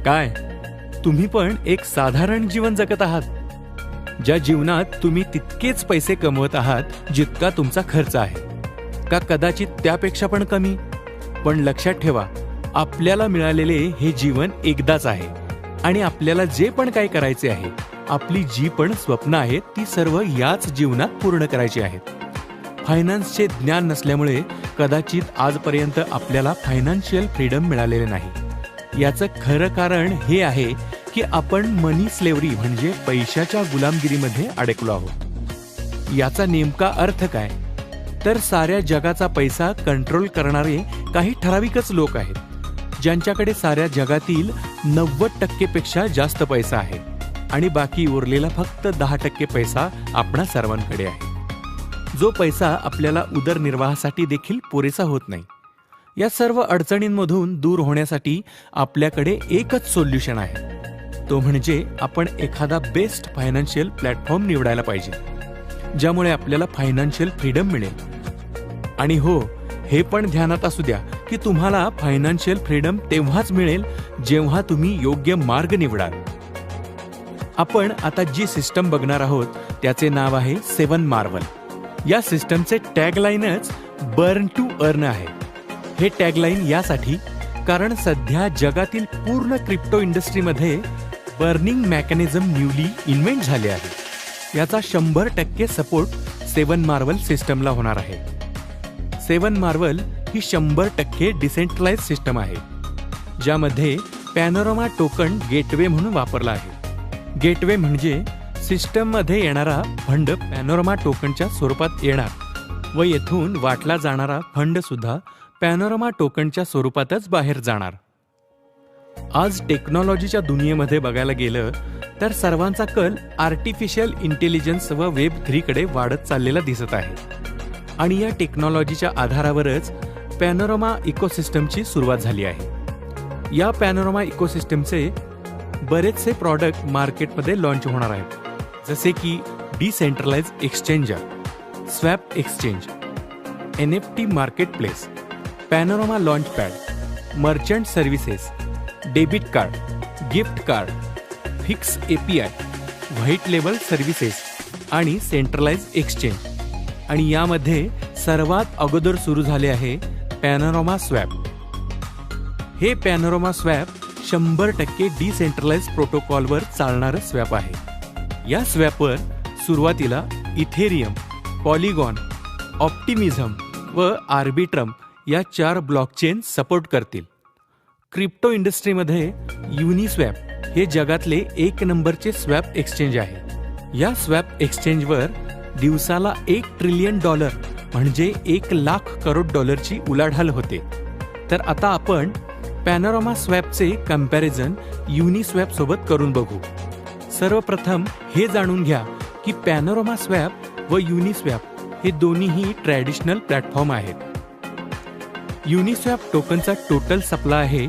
काय तुम्ही पण एक साधारण जीवन जगत आहात, ज्या जीवनात तुम्ही तितकेच पैसे कमवत आहात जितका तुमचा खर्च आहे, का कदाचित त्यापेक्षा पण कमी? पण लक्षात ठेवा, आपल्याला मिळालेले हे जीवन एकदाच आहे आणि आपल्याला जे पण काय करायचे आहे, आपली जी पण स्वप्न आहेत ती सर्व याच जीवनात पूर्ण करायची आहेत. फायनान्सचे ज्ञान नसल्यामुळे कदाचित आजपर्यंत आपल्याला फायनान्शियल फ्रीडम मिळालेले नाही. याचं खरं कारण हे आहे की आपण मनी स्लेव्हरी म्हणजे पैशाच्या गुलामगिरीमध्ये अडकलो आहोत. याचा नेमका अर्थ काय? तर साऱ्या जगाचा पैसा कंट्रोल करणारे काही ठराविकच लोक आहेत, ज्यांच्याकडे साऱ्या जगातील 90% पेक्षा जास्त पैसा आहे आणि बाकी उरलेला फक्त 10% पैसा आपणा सर्वांकडे आहे, जो पैसा आपल्याला उदरनिर्वाहासाठी देखील पुरेसा होत नाही. या सर्व अडचणींमधून दूर होण्यासाठी आपल्याकडे एकच सोल्युशन आहे, तो म्हणजे आपण एखादा बेस्ट फायनान्शियल प्लॅटफॉर्म निवडायला पाहिजे, ज्यामुळे आपल्याला फायनान्शियल फ्रीडम मिळेल. आणि हो, हे पण ध्यानात असू द्या की तुम्हाला फायनान्शियल फ्रीडम तेव्हाच मिळेल जेव्हा तुम्ही योग्य मार्ग निवडाल. आपण आता जी सिस्टम बघणार आहोत त्याचे नाव आहे 7 मार्वल. या सिस्टमचे टॅगलाईनच बर्न टू अर्न आहे. हे टॅगलाईन यासाठी कारण सध्या जगातील पूर्ण क्रिप्टो इंडस्ट्रीमध्ये बर्निंग मेकॅनिझम न्यूली इन्व्हेंट झाले आहे. याचा 100% सपोर्ट 7 मार्वल सिस्टमला होणार आहे. 7 मार्वल ही 100% डिसेंट्रलाइज सिस्टम आहे, ज्यामध्ये पॅनोरामा टोकन गेटवे म्हणून वापरला आहे. गेटवे म्हणजे सिस्टममध्ये येणारा फंड पॅनोरामा टोकनच्या स्वरूपात येणार व येथून वाटला जाणारा फंड सुद्धा पॅनोरामा टोकनच्या स्वरूपातच बाहेर जाणार. आज टेक्नॉलॉजीच्या दुनियेमध्ये बघायला गेलं तर सर्वांचा कल आर्टिफिशियल इंटेलिजन्स व वेब 3 कडे वाढत चाललेला दिसत आहे आणि या टेक्नॉलॉजीच्या आधारावरच पॅनोरामा इकोसिस्टमची सुरुवात झाली आहे. या पॅनोरामा इकोसिस्टमचे बरेचसे प्रॉडक्ट मार्केटमध्ये लॉन्च होणार आहेत, जसे की decentralize exchanger, swap exchange, NFT marketplace, Panorama launch pad, merchant services, debit card, gift card, fix API, white label services आणि सेंट्रलाइज एक्सचेंज. आणि यामध्ये सर्वात अगोदर सुरू झाले आहे पॅनोरामा स्वॅप. हे पॅनोरामा स्वॅप 100% डिसेंट्रलाइज प्रोटोकॉलवर चालणारं स्वॅप आहे. या स्वॅपवर सुरुवातीला इथेरियम, पॉलिगॉन, ऑप्टिमिझम व आर्बिट्रम या 4 ब्लॉकचेन सपोर्ट करतील. क्रिप्टो इंडस्ट्रीमध्ये युनिस्वॅप हे जगातले 1 नंबरचे स्वॅप एक्सचेंज आहे. या स्वॅप एक्सचेंजवर दिवसाला $1 ट्रिलियन म्हणजे 1,00,000 करोड डॉलरची उलाढाल होते. तर आता आपण पॅनोरामा स्वॅपचे कम्पॅरिझन युनिस्वॅप सोबत करून बघू. सर्वप्रथम हे जाणून घ्या की पॅनोरामा स्वॅप व युनिस्वॅप हे दोन्हीही ट्रॅडिशनल प्लॅटफॉर्म आहेत. युनिस्वॅप टोकनचा टोटल सप्लाय आहे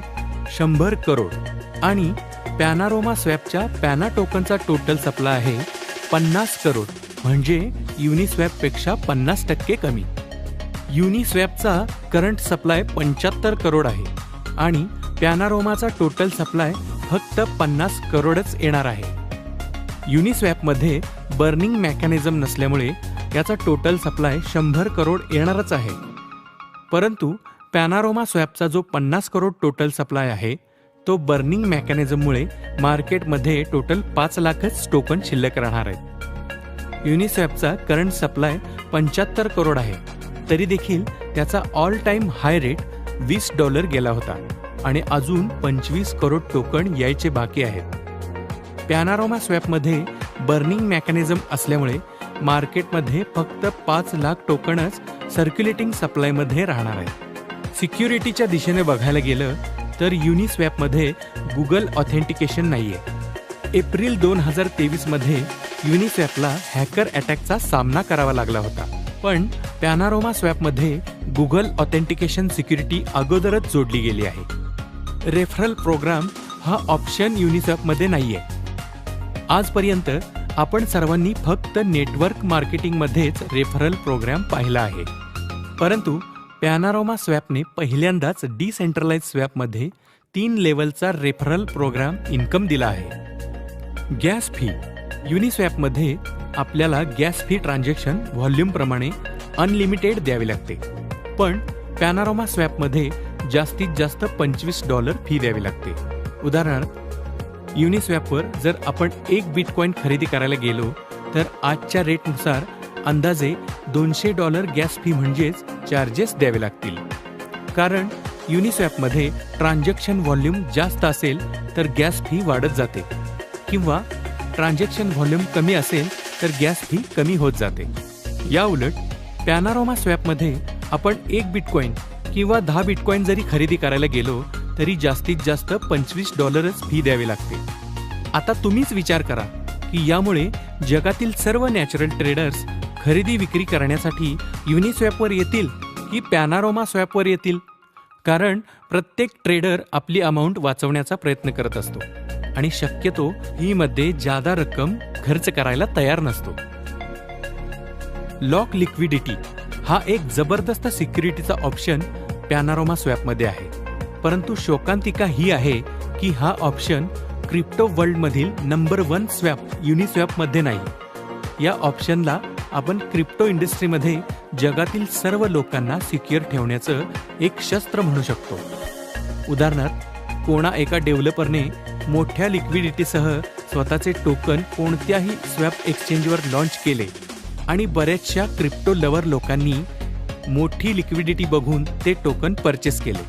100 करोड आणि पॅनोरामा स्वॅपच्या पॅना टोकनचा टोटल सप्लाय आहे 50 करोड, म्हणजे युनिस्वॅपपेक्षा 50% कमी. युनिस्वॅपचा करंट सप्लाय 75 करोड आहे आणि पॅनोरामाचा टोटल सप्लाय फक्त 50 करोडच येणार आहे. युनिस्वॅपमध्ये बर्निंग मेकॅनिझम नसल्यामुळे याचा टोटल सप्लाय 100 करोड येणारच आहे. परंतु पॅनोरामा स्वॅपचा जो 50 करोड टोटल सप्लाय आहे तो बर्निंग मेकॅनिझममुळे मार्केटमध्ये टोटल 5 लाखच टोकन शिल्लक राहणार आहेत. युनिस्वॅपचा करंट सप्लाय 75 करोड आहे, तरी देखील त्याचा ऑल टाइम हाय रेट $20 गेला होता आणि अजून 25 करोड टोकन यायचे बाकी आहेत. पॅनोरामा स्वॅपमध्ये बर्निंग मेकॅनिझम असल्यामुळे मार्केटमध्ये फक्त 5 लाख टोकनच सर्क्युलेटिंग सप्लायमध्ये राहणार आहेत. सिक्युरिटीच्या दिशेने बघायला गेलं तर युनिस्वॅपमध्ये गुगल ऑथेंटिकेशन नाहीये. एप्रिल 2023 मध्ये युनिस्वॅपला हॅकर अटॅकचा सामना करावा लागला होता, पण पॅनोरामा स्वॅपमध्ये गुगल ऑथेंटिकेशन सिक्युरिटी अगोदरच जोडली गेली आहे. रेफरल प्रोग्राम हा ऑप्शन युनिस्वॅपमध्ये नाहीये. आजपर्यंत आपण सर्वांनी फक्त नेटवर्क मार्केटिंगमध्येच रेफरल प्रोग्राम पाहिला आहे, परंतु पॅनोरामा स्वॅपने पहिल्यांदाच डिसेंट्रलाइज स्वॅपमध्ये 3 लेवलचा रेफरल प्रोग्राम इन्कम दिला आहे. Gas fee. युनिस्वॅपमध्ये आपल्याला गॅस फी ट्रान्झॅक्शन व्हॉल्यूमप्रमाणे अनलिमिटेड द्यावी लागते, पण पॅनारोमा स्वॅपमध्ये जास्तीत जास्त $25 फी द्यावी लागते. उदाहरणार्थ, युनिस्वॅपवर जर आपण 1 बिटकॉइन खरेदी करायला गेलो तर आजच्या रेटनुसार अंदाजे $200 गॅस फी म्हणजेच चार्जेस द्यावे लागतील. कारण युनिस्वॅपमध्ये ट्रान्झॅक्शन व्हॉल्यूम जास्त असेल तर गॅस फी वाढत जाते, किंवा ट्रान्झॅक्शन व्हॉल्यूम कमी असेल तर गॅस फी कमी होत जाते. या उलट पॅनारोमा स्वॅपमध्ये आपण 1 बिटकॉइन किंवा 10 बिटकॉइन जरी खरेदी करायला गेलो तरी जास्तीत जास्त $25 फी द्यावी लागते. आता तुम्हीच विचार करा की यामुळे जगातील सर्व नॅचरल ट्रेडर्स खरेदी विक्री करण्यासाठी युनिस्वॅपवर येतील की पॅनारोमा स्वॅपवर येतील? कारण प्रत्येक ट्रेडर आपली अमाऊंट वाचवण्याचा प्रयत्न करत असतो आणि शक्यतो ही मध्ये जादा रक्कम खर्च करायला तयार नसतो. लॉक लिक्विडिटी हा एक जबरदस्त सिक्युरिटीचा ऑप्शन पॅनारोमा स्वॅपमध्ये आहे, परंतु शोकांतिका ही आहे की हा ऑप्शन क्रिप्टो वर्ल्डमधील नंबर 1 स्वॅप युनिस्वॅपमध्ये नाही. या ऑप्शनला आपण क्रिप्टो इंडस्ट्रीमध्ये जगातील सर्व लोकांना सिक्युअर ठेवण्याचं एक शस्त्र म्हणू शकतो. उदाहरणार्थ, कोणा एका डेव्हलपरने मोठ्या लिक्विडिटीसह स्वतःचे टोकन कोणत्याही स्वॅप एक्सचेंजवर लॉन्च केले आणि बऱ्याचशा क्रिप्टो लवर लोकांनी मोठी लिक्विडिटी बघून ते टोकन परचेस केले,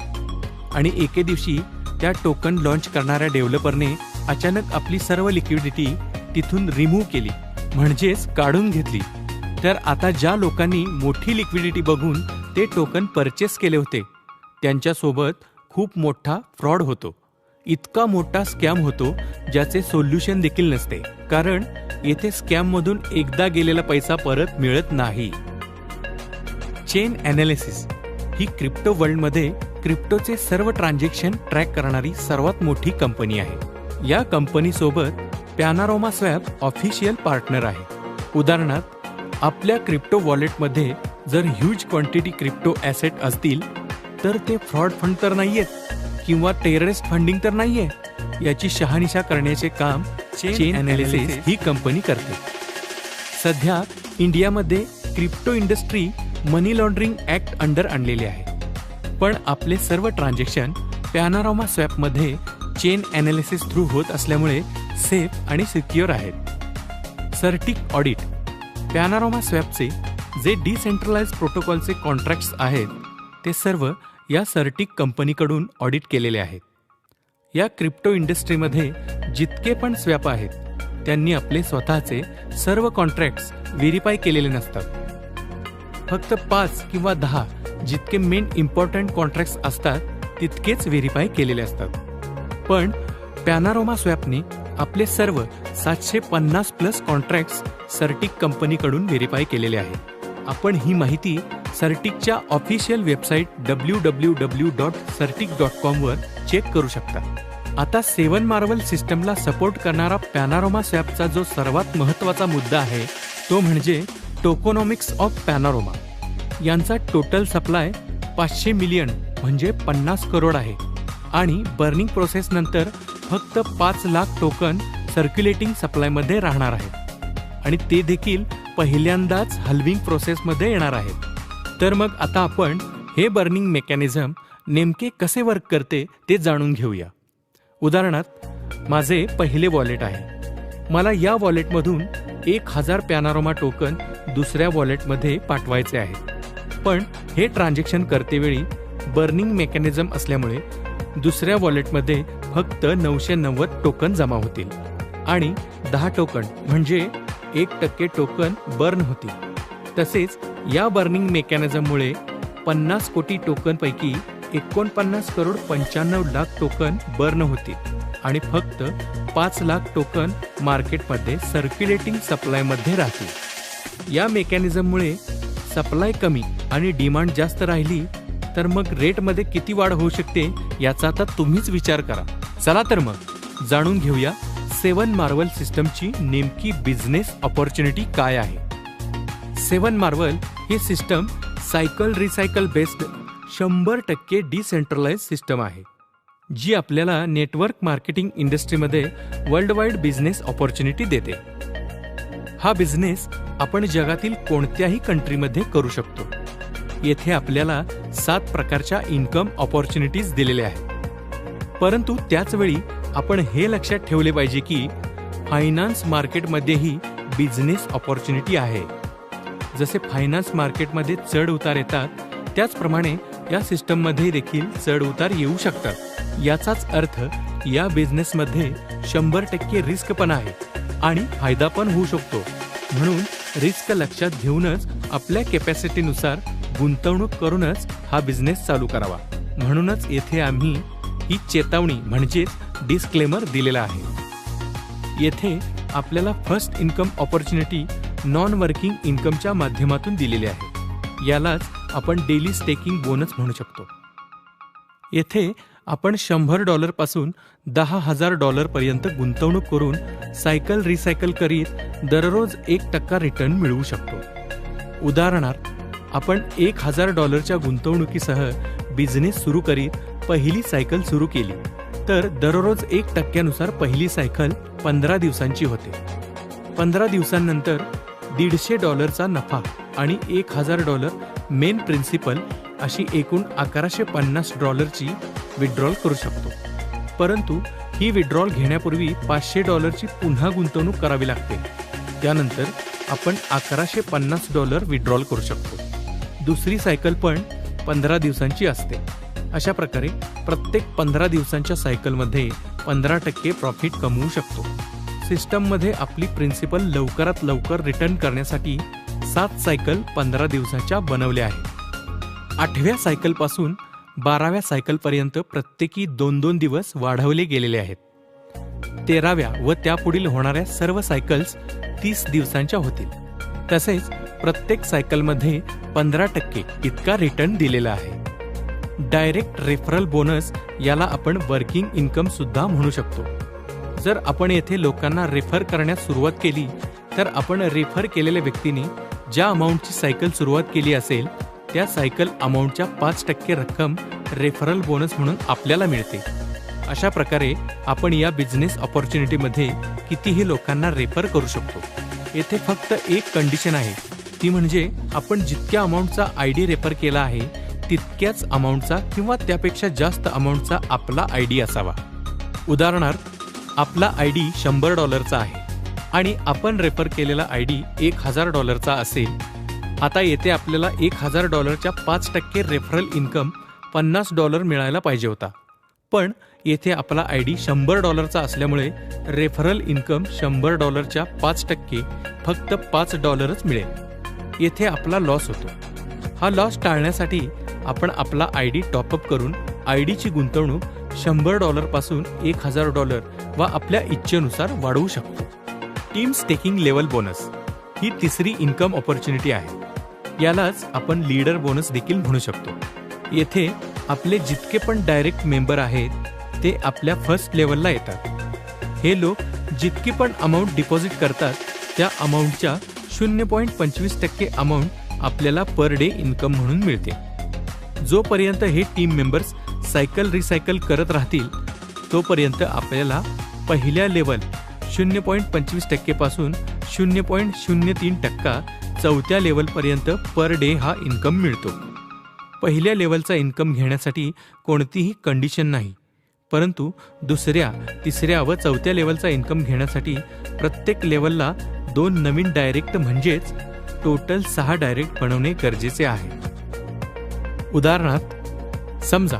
आणि एके दिवशी त्या टोकन लॉन्च करणाऱ्या डेव्हलपरने अचानक आपली सर्व लिक्विडिटी तिथून रिमूव्ह केली, म्हणजेच काढून घेतली. तर आता ज्या लोकांनी मोठी लिक्विडिटी बघून ते टोकन परचेस केले होते त्यांच्यासोबत खूप मोठा फ्रॉड होतो. इतका मोठा स्कॅम होतो ज्याचे सोल्युशन देखील नसते, कारण येथे स्कॅममधून एकदा गेलेला पैसा परत मिळत नाही. चेन ॲनालिसिस ही क्रिप्टो वर्ल्डमध्ये क्रिप्टोचे सर्व ट्रान्झॅक्शन ट्रॅक करणारी सर्वात मोठी कंपनी आहे. या कंपनीसोबत पॅनारोमा स्वॅप ऑफिशियल पार्टनर आहे. उदाहरणार्थ, आपल्या क्रिप्टो वॉलेटमध्ये जर ह्यूज क्वांटिटी क्रिप्टो ॲसेट असतील तर ते फ्रॉड फंड तर नाहीयेत किंवा टेररिस्ट फंडिंग तर नाहीये, याची शहानिशा करण्याचे काम चेन ॲनालिसिस ही कंपनी करते. सध्या इंडियामध्ये क्रिप्टो इंडस्ट्री मनी लॉन्ड्रिंग ॲक्ट अंडर आणलेली आहे, पण आपले सर्व ट्रान्झॅक्शन पॅनारोमा स्वॅपमध्ये चेन ॲनालिसिस थ्रू होत असल्यामुळे सेफ आणि सिक्युअर आहेत. सर्टिक ऑडिट. पॅनारोमा स्वॅपचे जे डिसेंट्रलाइज प्रोटोकॉलचे कॉन्ट्रॅक्ट्स आहेत ते सर्व या सर्टिक कंपनीकडून ऑडिट केलेले आहेत. या क्रिप्टो इंडस्ट्रीमध्ये जितके पण स्वॅप आहेत त्यांनी आपले स्वतःचे सर्व कॉन्ट्रॅक्ट्स व्हेरीफाय केलेले नसतात. फक्त 5 किंवा 10 जितके मेन इम्पॉर्टंट कॉन्ट्रॅक्ट्स असतात तितकेच व्हेरीफाय केलेले असतात. पण पॅनारोमा स्वॅपने आपले सर्व 750+ कॉन्ट्रॅक्ट्स सर्टिक कंपनीकडून व्हेरीफाय केलेले आहेत. आपण ही माहिती सर्टिकच्या ऑफिशियल वेबसाईट www.certic.com वर चेक करू शकता. आता 7 मार्वल सिस्टमला सपोर्ट करणारा पॅनारोमा स्वॅपचा जो सर्वात महत्त्वाचा मुद्दा आहे तो म्हणजे टोकोनॉमिक्स ऑफ पॅनारोमा. यांचा टोटल सप्लाय 500 मिलियन म्हणजे 50 करोड आहे, आणि बर्निंग प्रोसेसनंतर फक्त 5 लाख टोकन सर्क्युलेटिंग सप्लायमध्ये राहणार आहेत, आणि ते देखील पहिल्यांदाच हल्विंग प्रोसेसमध्ये येणार आहेत. तर मग आता आपण हे बर्निंग मेकॅनिझम नेमके कसे वर्क करते ते जाणून घेऊया. उदाहरणार्थ, माझे पहिले वॉलेट आहे. मला या वॉलेटमधून 1000 पॅनारोमा टोकन दुसऱ्या वॉलेटमध्ये पाठवायचे आहेत, पण हे ट्रान्झॅक्शन करतेवेळी बर्निंग मेकॅनिझम असल्यामुळे दुसऱ्या वॉलेटमध्ये फक्त 990 टोकन जमा होतील, आणि 10 टोकन म्हणजे 1% टोकन बर्न होतील. तसेच या बर्निंग मेकॅनिझममुळे 50 कोटी टोकनपैकी 49,95,00,000 टोकन बर्न होतील, आणि फक्त 5 लाख टोकन मार्केटमध्ये सर्क्युलेटिंग सप्लायमध्ये राहतील. या मेकॅनिझममुळे सप्लाय कमी आणि डिमांड जास्त राहिली तर मग रेटमध्ये किती वाढ होऊ शकते याचा आता तुम्हीच विचार करा. चला तर मग जाणून घेऊया 7 मार्वल सिस्टमची नेमकी बिझनेस ऑपॉर्च्युनिटी काय आहे. 7 मार्वल ही system cycle recycle based 100% decentralise system आहे, जी आपल्याला नेटवर्क मार्केटिंग इंडस्ट्रीमध्ये वर्ल्ड वाईड बिझनेस ऑपॉर्च्युनिटी देते. हा बिझनेस आपण जगातील कोणत्याही कंट्रीमध्ये करू शकतो. येथे आपल्याला 7 प्रकारच्या इन्कम ऑपॉर्च्युनिटीज दिलेल्या आहेत. परंतु त्याच वेळी आपण हे लक्षात ठेवले पाहिजे की फायनान्स मार्केटमध्येही बिझनेस ऑपॉर्च्युनिटी आहे. जसे फायनान्स मार्केटमध्ये चढ उतार येतात, त्याचप्रमाणे या सिस्टममध्ये देखील चढ उतार येऊ शकतात. याचाच अर्थ या बिझनेसमध्ये 100% रिस्क पण आहे आणि फायदा पण होऊ शकतो. म्हणून रिस्क लक्षात घेऊनच आपल्या कॅपॅसिटीनुसार गुंतवणूक करूनच हा बिझनेस चालू करावा. म्हणूनच येथे आम्ही ही चेतावणी म्हणजेच डिस्क्लेमर दिलेला आहे. येथे आपल्याला first income opportunity non working इन्कमच्या माध्यमातून दिलेली आहे. यालाच आपण डेली स्टेकिंग बोनस म्हणू शकतो. येथे आपण $100 पासून $10,000 पर्यंत गुंतवणूक करून सायकल रिसायकल करीत दररोज 1% रिटर्न मिळवू शकतो. उदाहरणार्थ, आपण $1,000 गुंतवणुकीसह बिझनेस सुरू करीत पहिली सायकल सुरू केली तर दररोज 1% पहिली सायकल 15 दिवसांची होते. 15 दिवसांनंतर $150 नफा आणि $1,000 मेन प्रिन्सिपल अशी एकूण $1,150 विड्रॉल करू शकतो. परंतु ही विड्रॉल घेण्यापूर्वी $500 पुन्हा गुंतवणूक करावी लागते. त्यानंतर आपण $1,150 विड्रॉल करू शकतो. दुसरी सायकल पण 15 दिवसांची असते. अशा प्रकारे प्रत्येक 15 दिवसांच्या सायकलमध्ये 15% प्रॉफिट कमवू शकतो. सिस्टममध्ये आपली प्रिन्सिपल लवकरात लवकर रिटर्न करण्यासाठी 7 सायकल 15 दिवसांच्या बनवल्या आहेत. 8व्या सायकलपासून 12व्या सायकलपर्यंत प्रत्येकी 2-2 दिवस वाढवले गेलेले आहेत. 13व्या व त्यापुढील होणाऱ्या सर्व सायकल्स 30 दिवसांच्या होतील. तसेच प्रत्येक सायकलमध्ये 15% इतका रिटर्न दिलेला आहे. डायरेक्ट रेफरल बोनस याला आपण वर्किंग इन्कम सुद्धा म्हणू शकतो. जर आपण येथे लोकांना रेफर करण्यास सुरुवात केली तर आपण रेफर केलेल्या व्यक्तीने ज्या अमाऊंटची सायकल सुरुवात केली असेल त्या सायकल अमाऊंटच्या 5% रक्कम रेफरल बोनस म्हणून आपल्याला मिळते. अशा प्रकारे आपण या बिझनेस ऑपॉर्च्युनिटीमध्ये कितीही लोकांना रेफर करू शकतो. येथे फक्त एक कंडिशन आहे, ती म्हणजे आपण जितक्या अमाऊंटचा ID रेफर केला आहे तितक्याच अमाऊंटचा किंवा त्यापेक्षा जास्त अमाऊंटचा आपला ID असावा. उदाहरणार्थ, आपला ID $100 आहे आणि आपण रेफर केलेला ID $1,000 असेल. आता येथे आपल्याला $1,000च्या 5% रेफरल इन्कम $50 मिळायला पाहिजे होता. पण येथे आपला ID $100 असल्यामुळे रेफरल इन्कम $100च्या 5% फक्त $5 मिळेल. येथे आपला लॉस होतो. हा लॉस टाळण्यासाठी आपण आपला ID टॉपअप करून IDची गुंतवणूक $100 पासून $1,000 व आपल्या इच्छेनुसार वाढवू शकतो. टीम स्टेकिंग लेवल बोनस ही तिसरी इन्कम ऑपॉर्च्युनिटी आहे. यालाच आपण लीडर बोनस देखील म्हणू शकतो. येथे आपले जितके पण डायरेक्ट मेंबर आहेत ते आपल्या फर्स्ट लेवलला येतात. हे लोक जितकी पण अमाऊंट डिपॉझिट करतात त्या अमाऊंटच्या 0.25% अमाऊंट आपल्याला पर डे इन्कम म्हणून मिळते. जोपर्यंत हे टीम मेंबर्स सायकल रिसायकल करत राहतील तोपर्यंत आपल्याला पहिल्या लेवल 0.25% पासून 0.03% चौथ्या लेवलपर्यंत पर डे हा इन्कम मिळतो. पहिल्या लेवलचा इन्कम घेण्यासाठी कोणतीही कंडिशन नाही, परंतु दुसऱ्या, तिसऱ्या व चौथ्या लेवलचा इन्कम घेण्यासाठी प्रत्येक लेवलला 2 नवीन डायरेक्ट म्हणजेच टोटल 6 डायरेक्ट बनवणे गरजेचे आहे. उदाहरणार्थ, समजा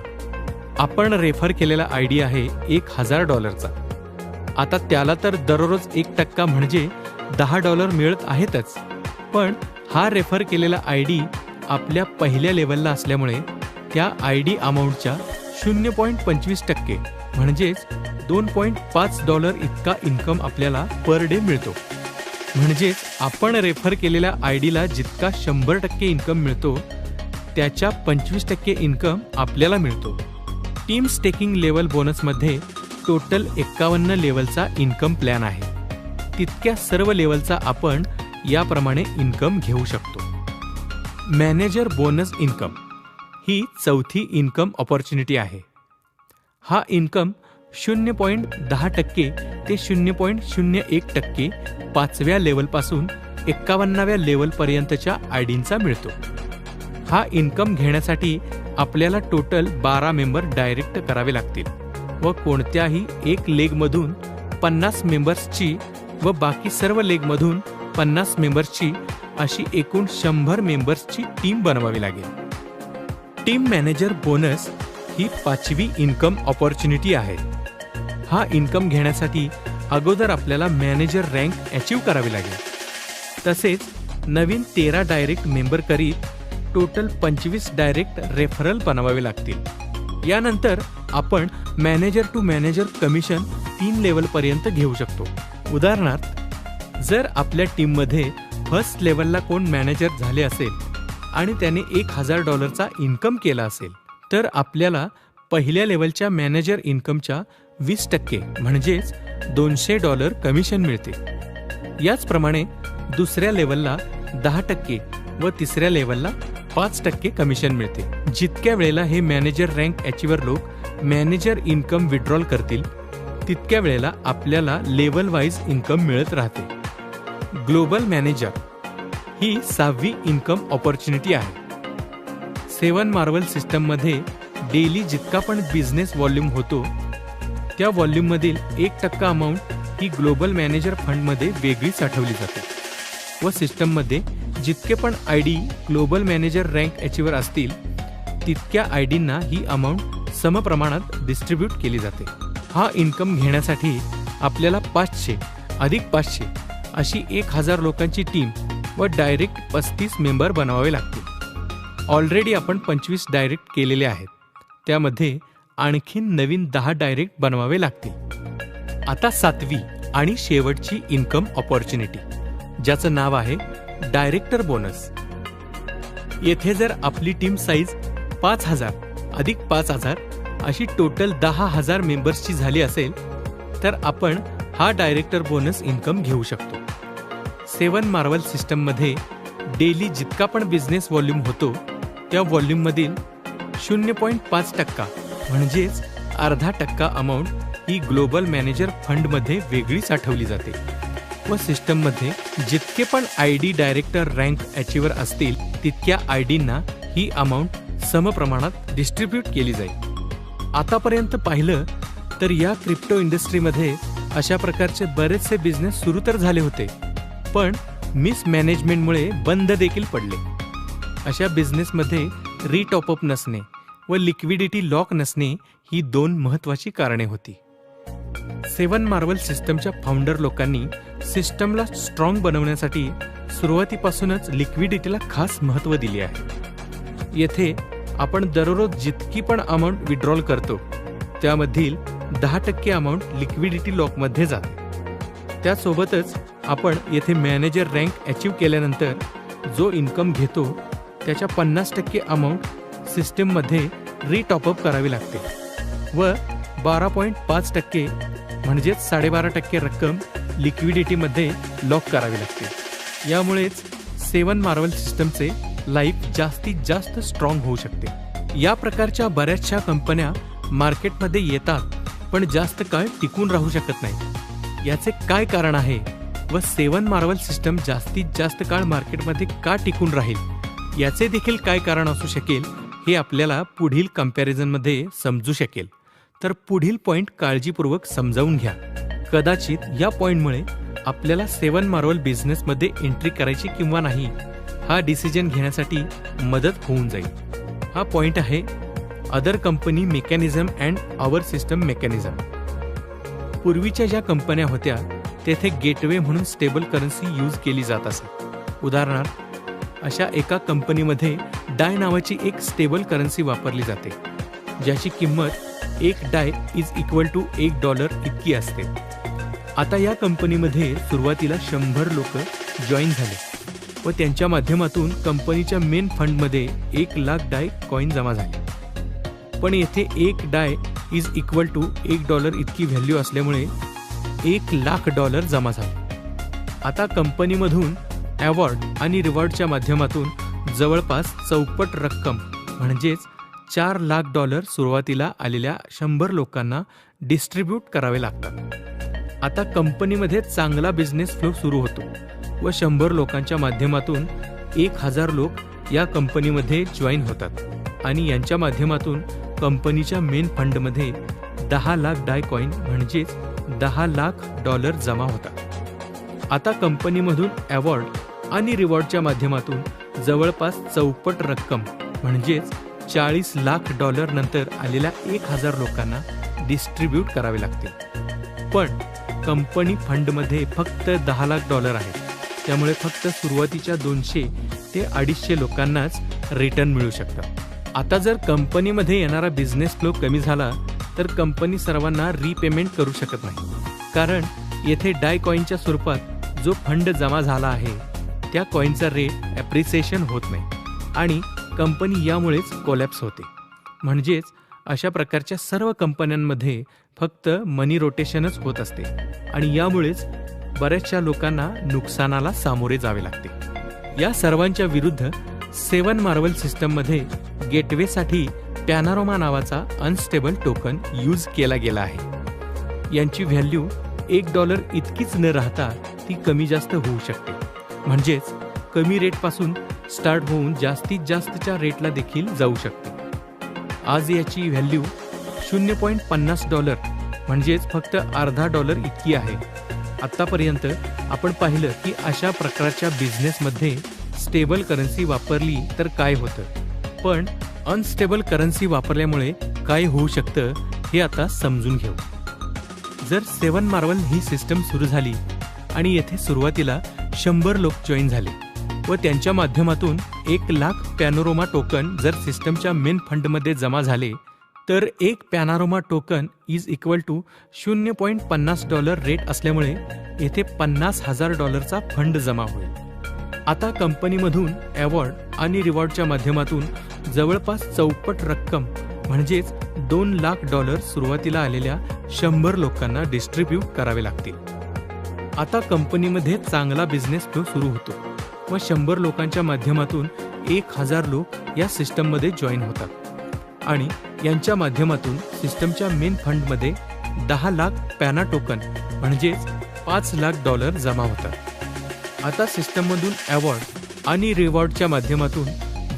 आपण रेफर केलेला ID आहे $1,000चा. आता त्याला तर दररोज 1% म्हणजे $10 मिळत आहेतच, पण हा रेफर केलेला ID आपल्या पहिल्या लेवलला असल्यामुळे त्या ID अमाऊंटच्या 0.25% म्हणजेच $2.5 इतका इन्कम आपल्याला पर डे मिळतो. म्हणजेच आपण रेफर केलेल्या IDला जितका 100% इन्कम मिळतो त्याच्या 25% इन्कम आपल्याला मिळतो. टीम स्टेकिंग लेवल बोनसमध्ये टोटल 51 लेवलचा इन्कम प्लॅन आहे. तितक्या सर्व लेवलचा आपण याप्रमाणे इन्कम घेऊ शकतो. मॅनेजर बोनस इन्कम ही चौथी इन्कम ऑपॉर्च्युनिटी आहे. हा इन्कम 0.10% ते 0.01% 5व्या लेवलपासून 51व्या लेवलपर्यंतच्या आयडींचा मिळतो. हा इन्कम घेण्यासाठी आपल्याला टोटल 12 मेंबर डायरेक्ट करावे लागतील व कोणत्याही एक लेगमधून 50 मेंबर्सची व बाकी सर्व लेगमधून 50 मेंबर्सची अशी एकूण 100 मेंबर्सची टीम बनवावी लागेल. टीम मॅनेजर बोनस ही 5वी इन्कम ऑपॉर्च्युनिटी आहे. हा इन्कम घेण्यासाठी अगोदर आपल्याला मॅनेजर रँक अचीव्ह करावी लागेल. तसेच नवीन 13 डायरेक्ट मेंबर करीत टोटल 25 डायरेक्ट रेफरल बनवावे लागतील. यानंतर आपण मॅनेजर टू मॅनेजर कमिशन 3 लेवलपर्यंत घेऊ शकतो. उदाहरणार्थ, जर आपल्या टीममध्ये फर्स्ट लेवलला कोण मॅनेजर झाले असेल आणि त्याने $1000 इन्कम केला असेल तर आपल्याला पहिल्या लेवलच्या मॅनेजर इन्कमच्या 20% म्हणजेच $200 कमिशन मिळते. याचप्रमाणे दुसऱ्या लेवलला 10% व तिसऱ्या लेवलला 5% कमिशन मिळते. जितक्या वेळेला हे मॅनेजर रँक अचिव्हर लोक मॅनेजर इन्कम विड्रॉल करतील तितक्या वेळेला आपल्याला लेवल वाईज इन्कम मिळत राहते. ग्लोबल मॅनेजर ही 6वी इन्कम ऑपॉर्च्युनिटी आहे. 7 मार्वल सिस्टममध्ये डेली जितका पण बिझनेस व्हॉल्यूम होतो त्या व्हॉल्यूममधील 1% अमाऊंट ही ग्लोबल मॅनेजर फंडमध्ये वेगळी साठवली जाते व सिस्टममध्ये जितके पण ID global manager rank achiever असतील तितक्या आयडींना ही अमाऊंट समप्रमाणात डिस्ट्रीब्यूट केली जाते. हा इन्कम घेण्यासाठी आपल्याला 500 अधिक 500 अशी 1000 लोकांची टीम व डायरेक्ट 35 मेंबर बनवावे लागतील. ऑलरेडी आपण 25 डायरेक्ट केलेले आहेत. त्यामध्ये आणखीन नवीन 10 डायरेक्ट बनवावे लागतील. आता 7वी आणि शेवटची इन्कम ऑपॉर्च्युनिटी ज्याचं नाव आहे डायरेक्टर बोनस. येथे जर आपली टीम साईज 5000 अधिक 5000 अशी टोटल 10,000 मेंबर्सची झाली असेल तर आपण हा डायरेक्टर बोनस इन्कम घेऊ शकतो. 7 मार्वल सिस्टममध्ये डेली जितका पण बिझनेस व्हॉल्यूम होतो त्या व्हॉल्यूममधील 0.5% म्हणजेच ½ अमाऊंट ही ग्लोबल मॅनेजर फंडमध्ये वेगळी साठवली जाते व सिस्टममध्ये जितके पण आयडी डायरेक्टर रँक अचिव्हर असतील तितक्या आयडींना ही अमाऊंट समप्रमाणात डिस्ट्रीब्यूट केली जाईल. आतापर्यंत पाहिलं तर या क्रिप्टो इंडस्ट्रीमध्ये अशा प्रकारचे बरेचसे बिझनेस सुरू तर झाले होते पण मिसमॅनेजमेंटमुळे बंद देखील पडले. अशा बिझनेसमध्ये रिटॉपअप नसणे व लिक्विडिटी लॉक नसणे ही 2 महत्त्वाची कारणे होती. 7 मार्वल सिस्टमच्या फाउंडर लोकांनी सिस्टमला स्ट्रॉंग बनवण्यासाठी सुरुवातीपासूनच लिक्विडिटीला खास महत्त्व दिले आहे. येथे आपण दररोज जितकी पण अमाऊंट विड्रॉल करतो त्यामधील 10% अमाऊंट लिक्विडिटी लॉकमध्ये जाते. त्यासोबतच आपण येथे मॅनेजर रँक अचीव्ह केल्यानंतर जो इन्कम घेतो त्याच्या 50% अमाऊंट सिस्टममध्ये रिटॉपअप करावी लागते व 12.5% म्हणजेच 12.5% रक्कम लिक्विडिटीमध्ये लॉक करावी लागते. यामुळेच 7 मार्वल सिस्टमचे लाईफ जास्तीत जास्त स्ट्रॉंग होऊ शकते. या प्रकारच्या बऱ्याचशा कंपन्या मार्केटमध्ये येतात पण जास्त काळ टिकून राहू शकत नाही. याचे काय कारण आहे व 7 मार्वल सिस्टम जास्तीत जास्त काळ मार्केटमध्ये का टिकून राहील याचे देखील काय कारण असू शकेल हे आपल्याला पुढील कंपॅरिझनमध्ये समजू शकेल. तर पुढील पॉईंट काळजीपूर्वक समजावून घ्या. कदाचित या पॉईंटमुळे आपल्याला 7 मार्वल बिझनेसमध्ये एंट्री करायची किंवा नाही हा डिसिजन घेण्यासाठी मदत होऊन जाईल. हा पॉईंट आहे other company mechanism and our system mechanism. पूर्वीच्या ज्या कंपन्या होत्या तेथे गेटवे म्हणून स्टेबल करन्सी यूज केली जात असे. उदाहरणार्थ, अशा एका कंपनीमध्ये डाय नावाची एक स्टेबल करन्सी वापरली जाते ज्याची किंमत 1 डाय इज इक्वल टू $1 इतकी असते. आता या कंपनीमध्ये सुरुवातीला 100 लोक जॉईन झाले व त्यांच्या माध्यमातून कंपनीच्या मेन फंडमध्ये 1 लाख डाय कॉईन जमा झाले. पण येथे 1 डाय इज इक्वल टू $1 इतकी व्हॅल्यू असल्यामुळे $1 लाख जमा झाले. आता कंपनीमधून अवॉर्ड आणि रिवॉर्डच्या माध्यमातून जवळपास चौपट रक्कम म्हणजेच $4 लाख सुरुवातीला आलेल्या 100 लोकांना डिस्ट्रीब्यूट करावे लागतात. आता कंपनीमध्ये चांगला बिझनेस फ्लो सुरू होतो व 100 लोकांच्या माध्यमातून 1000 लोक या कंपनीमध्ये जॉईन होतात आणि यांच्या माध्यमातून कंपनीच्या मेन फंडमध्ये 10 लाख डाय कॉईन म्हणजेच $10 लाख जमा होतात. आता कंपनीमधून अवॉर्ड आणि रिवॉर्डच्या माध्यमातून जवळपास चौपट रक्कम म्हणजेच $40 लाख नंतर आलेल्या 1000 लोकांना डिस्ट्रीब्यूट करावे लागतील. पण कंपनी फंडमध्ये फक्त $10 लाख आहेत, त्यामुळे फक्त सुरुवातीच्या 200 ते 250 लोकांनाच रिटर्न मिळू शकतात. आता जर कंपनीमध्ये येणारा बिझनेस फ्लो कमी झाला तर कंपनी सर्वांना रीपेमेंट करू शकत नाही, कारण येथे डाय कॉईनच्या स्वरूपात जो फंड जमा झाला आहे त्या कॉईनचा रेट ॲप्रिसिएशन होत नाही आणि कंपनी यामुळेच कोलॅप्स होते. म्हणजेच अशा प्रकारच्या सर्व कंपन्यांमध्ये फक्त मनी रोटेशनच होत असते आणि यामुळेच बऱ्याचशा लोकांना नुकसानाला सामोरे जावे लागते. या सर्वांच्या विरुद्ध 7 मार्वल सिस्टममध्ये गेटवेसाठी पॅनारोमा नावाचा अनस्टेबल टोकन यूज केला गेला आहे. यांची व्हॅल्यू $1 इतकीच न राहता ती कमी जास्त होऊ शकते. म्हणजेच कमी रेटपासून स्टार्ट होऊन जास्तीत जास्तच्या रेटला देखील जाऊ शकते. आज याची व्हॅल्यू $0.50 म्हणजेच फक्त $0.50 इतकी आहे. आत्तापर्यंत आपण पाहिलं की अशा प्रकारच्या बिझनेसमध्ये स्टेबल करन्सी वापरली तर काय होतं, पण अनस्टेबल करन्सी वापरल्यामुळे काय होऊ शकतं हे आता समजून घेऊ. जर 7 मार्वल ही सिस्टम सुरू झाली आणि येथे सुरुवातीला 100 लोक जॉईन झाले व त्यांच्या माध्यमातून 1 लाख पॅनोरोमा टोकन जर सिस्टमच्या मेन फंडमध्ये जमा झाले तर एक Panorama token is equal to $0.50 rate असल्यामुळे येथे $50,000 फंड जमा होईल. आता कंपनीमधून अवॉर्ड आणि रिवॉर्डच्या माध्यमातून जवळपास चौपट रक्कम म्हणजेच $2 लाख सुरुवातीला आलेल्या 100 लोकांना डिस्ट्रीब्यूट करावे लागतील. आता कंपनीमध्ये चांगला बिझनेस फ्लो सुरू होतो व 100 लोकांच्या माध्यमातून 1000 लोक या सिस्टममध्ये जॉईन होतात आणि यांच्या माध्यमातून सिस्टमच्या मेन फंडमध्ये 10 लाख पॅना टोकन म्हणजेच $5 लाख जमा होतात. आता सिस्टममधून अवॉर्ड आणि रिवॉर्डच्या माध्यमातून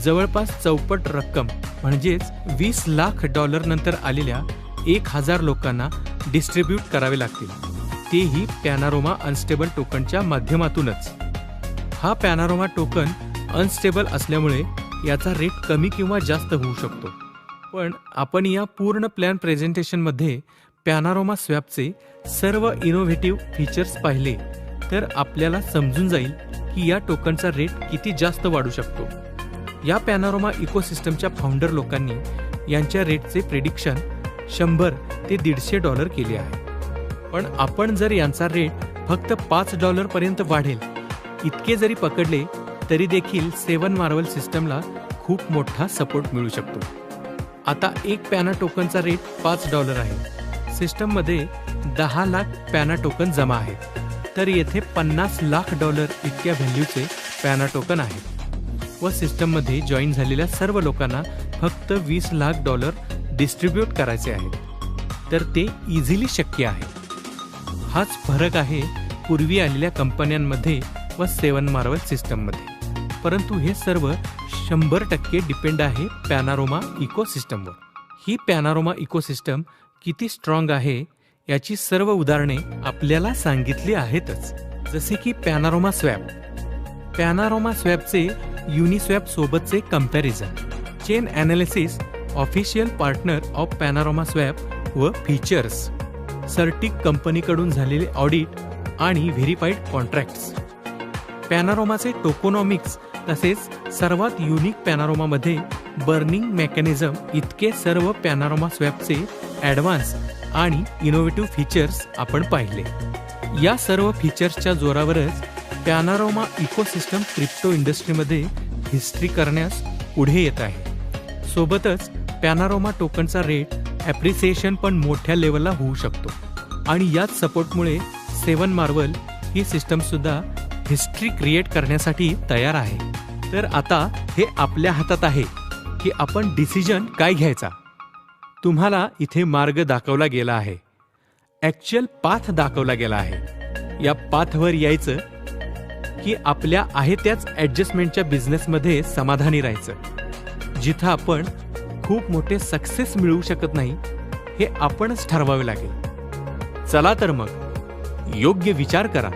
जवळपास चौपट रक्कम म्हणजेच $20 लाख नंतर आलेल्या 1000 लोकांना डिस्ट्रीब्यूट करावे लागतील, तेही पॅनारोमा अनस्टेबल टोकनच्या माध्यमातूनच. हा पॅनारोमा टोकन अनस्टेबल असल्यामुळे याचा रेट कमी किंवा जास्त होऊ शकतो. पण आपण या पूर्ण प्लॅन प्रेझेंटेशनमध्ये पॅनारोमा स्वॅपचे सर्व इनोव्हेटिव्ह फीचर्स पाहिले तर आपल्याला समजून जाईल की या टोकनचा रेट किती जास्त वाढू शकतो. या पॅनारोमा इकोसिस्टमच्या फाउंडर लोकांनी यांच्या रेटचे प्रेडिक्शन $100 ते $150 केले आहे. पण आपण जर यांचा रेट फक्त $5 पर्यंत वाढेल इतके जरी पकडले तरी देखील 7 मार्वल सिस्टमला खूप मोठा सपोर्ट मिळू शकतो. आता एक पॅना टोकनचा रेट $5 आहे. सिस्टममध्ये 10 लाख पॅना टोकन जमा आहेत, तर येथे $50 लाख इतक्या व्हॅल्यूचे पॅना टोकन आहेत व सिस्टममध्ये जॉईन झालेल्या सर्व लोकांना फक्त $20 लाख डिस्ट्रीब्यूट करायचे आहेत. तर ते इझिली शक्य आहे. हाच फरक आहे पूर्वी आलेल्या कंपन्यांमध्ये व 7 मार्वल सिस्टममध्ये. परंतु हे सर्व 100% डिपेंड आहे पॅनारोमा इकोसिस्टमवर. ही पॅनारोमा इकोसिस्टम किती स्ट्रॉंग आहे याची सर्व उदाहरणे आपल्याला सांगितली आहेतच. जसे की पॅनारोमा स्वॅप. पॅनारोमा स्वॅपचे युनिस्वॅप सोबतचे comparison, chain analysis, official partner of Panorama swap व फीचर्स, सर्टिक कंपनीकडून झालेले ऑडिट आणि व्हेरीफाईड कॉन्ट्रॅक्ट्स. पॅनारोमाचे टोकोनॉमिक्स तसेच सर्वात युनिक पॅनारोमामध्ये बर्निंग मेकॅनिझम इतके सर्व पॅनारोमा स्वॅपचे ॲडव्हान्स आणि इनोव्हेटिव्ह फीचर्स आपण पाहिले. या सर्व फीचर्सच्या जोरावरच पॅनारोमा इकोसिस्टम क्रिप्टो इंडस्ट्रीमध्ये हिस्ट्री करण्यास पुढे येत आहे. सोबतच पॅनारोमा टोकनचा रेट ॲप्रिसिएशन पण मोठ्या लेवलला होऊ शकतो आणि याच सपोर्टमुळे 7 मार्वल ही सिस्टमसुद्धा हिस्ट्री क्रिएट करण्यासाठी तयार आहे. तर आता हे आपल्या हातात आहे की आपण डिसिजन काय घ्यायचा. तुम्हाला इथे मार्ग दाखवला गेला आहे, ॲक्च्युअल पाथ दाखवला गेला आहे. या पाथवर यायचं की आपल्या आहे त्याच ॲडजस्टमेंटच्या बिझनेसमध्ये समाधानी राहायचं. जिथं आपण खूप मोठे सक्सेस मिळवू शकत नाही हे आपणच ठरवावे लागेल. चला तर मग योग्य विचार करा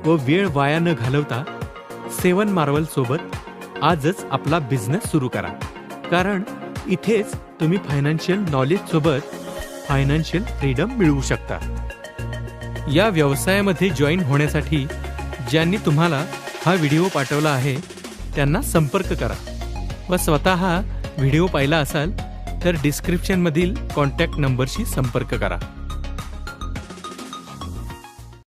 व वेळ वाया न घालवता 7 मार्वल सोबत आजच आपला बिझनेस सुरू करा. कारण इथेच तुम्ही फायनान्शियल नॉलेज सोबत फायनान्शियल फ्रीडम मिळवू शकता. या व्यवसायामध्ये जॉईन होण्यासाठी ज्यांनी तुम्हाला हा व्हिडिओ पाठवला आहे त्यांना संपर्क करा व स्वतः व्हिडिओ पाहिला असाल तर डिस्क्रिप्शनमधील कॉन्टॅक्ट नंबरशी संपर्क करा.